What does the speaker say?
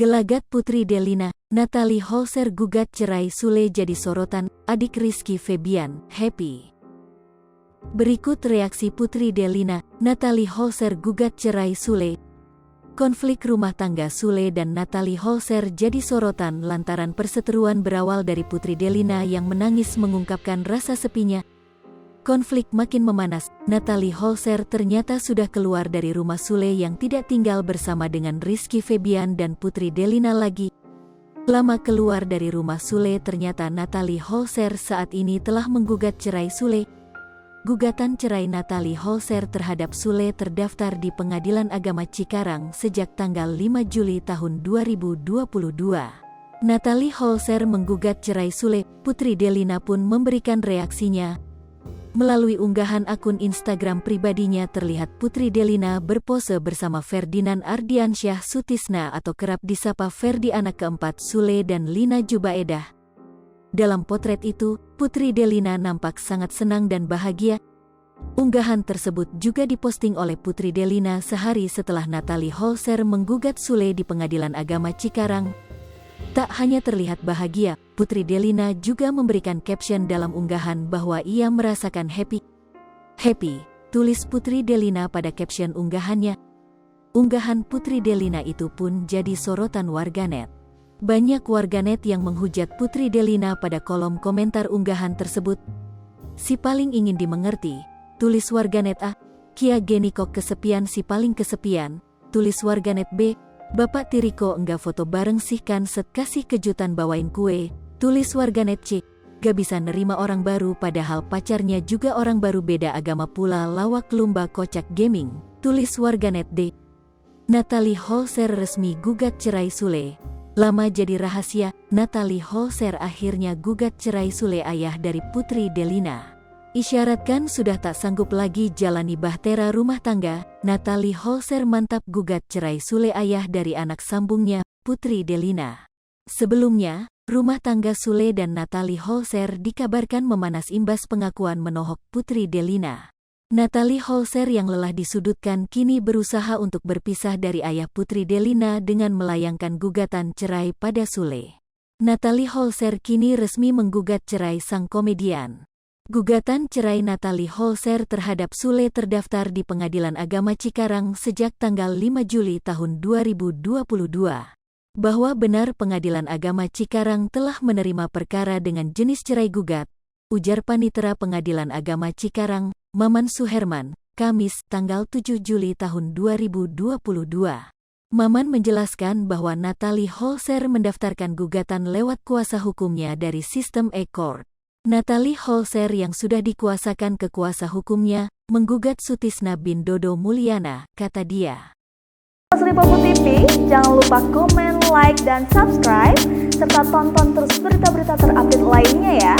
Gelagat Putri Delina, Natalie Holzer gugat cerai Sule jadi sorotan, adik Rizky Febian, happy. Berikut reaksi Putri Delina, Natalie Holzer gugat cerai Sule. Konflik rumah tangga Sule dan Natalie Holzer jadi sorotan lantaran perseteruan berawal dari Putri Delina yang menangis mengungkapkan rasa sepinya. Konflik makin memanas, Natalie Holzer ternyata sudah keluar dari rumah Sule yang tidak tinggal bersama dengan Rizky Febian dan Putri Delina lagi. Lama keluar dari rumah Sule, ternyata Natalie Holzer saat ini telah menggugat cerai Sule. Gugatan cerai Natalie Holzer terhadap Sule terdaftar di Pengadilan Agama Cikarang sejak tanggal 5 Juli tahun 2022. Natalie Holzer menggugat cerai Sule, Putri Delina pun memberikan reaksinya. Melalui unggahan akun Instagram pribadinya terlihat Putri Delina berpose bersama Ferdinand Ardiansyah Sutisna atau kerap disapa Ferdi, anak keempat Sule dan Lina Jubaedah. Dalam potret itu, Putri Delina nampak sangat senang dan bahagia. Unggahan tersebut juga diposting oleh Putri Delina sehari setelah Natalie Holzer menggugat Sule di Pengadilan Agama Cikarang. Tak hanya terlihat bahagia, Putri Delina juga memberikan caption dalam unggahan bahwa ia merasakan happy. Happy, tulis Putri Delina pada caption unggahannya. Unggahan Putri Delina itu pun jadi sorotan warganet. Banyak warganet yang menghujat Putri Delina pada kolom komentar unggahan tersebut. Si paling ingin dimengerti, tulis warganet A. Kia geni kok kesepian si paling kesepian, tulis warganet B. Bapak Tiriko enggak foto bareng sih kan set kasih kejutan bawain kue, tulis warganet C. Gak bisa nerima orang baru padahal pacarnya juga orang baru beda agama pula lawak lumba kocak gaming, tulis warganet D. Natalie Holzer resmi gugat cerai Sule. Lama jadi rahasia, Natalie Holzer akhirnya gugat cerai Sule, ayah dari Putri Delina. Isyaratkan sudah tak sanggup lagi jalani bahtera rumah tangga, Natalie Holzer mantap gugat cerai Sule, ayah dari anak sambungnya, Putri Delina. Sebelumnya, rumah tangga Sule dan Natalie Holzer dikabarkan memanas imbas pengakuan menohok Putri Delina. Natalie Holzer yang lelah disudutkan kini berusaha untuk berpisah dari ayah Putri Delina dengan melayangkan gugatan cerai pada Sule. Natalie Holzer kini resmi menggugat cerai sang komedian. Gugatan cerai Natalie Holzer terhadap Sule terdaftar di Pengadilan Agama Cikarang sejak tanggal 5 Juli tahun 2022. Bahwa benar Pengadilan Agama Cikarang telah menerima perkara dengan jenis cerai gugat, ujar Panitera Pengadilan Agama Cikarang, Maman Suherman, Kamis tanggal 7 Juli tahun 2022. Maman menjelaskan bahwa Natalie Holzer mendaftarkan gugatan lewat kuasa hukumnya dari sistem e-court. Natalie Holzer yang sudah dikuasakan ke kuasa hukumnya, menggugat Sutisna bin Dodo Mulyana, kata dia. Lipopo TV, jangan lupa komen, like, dan subscribe, serta tonton terus berita-berita terupdate lainnya ya.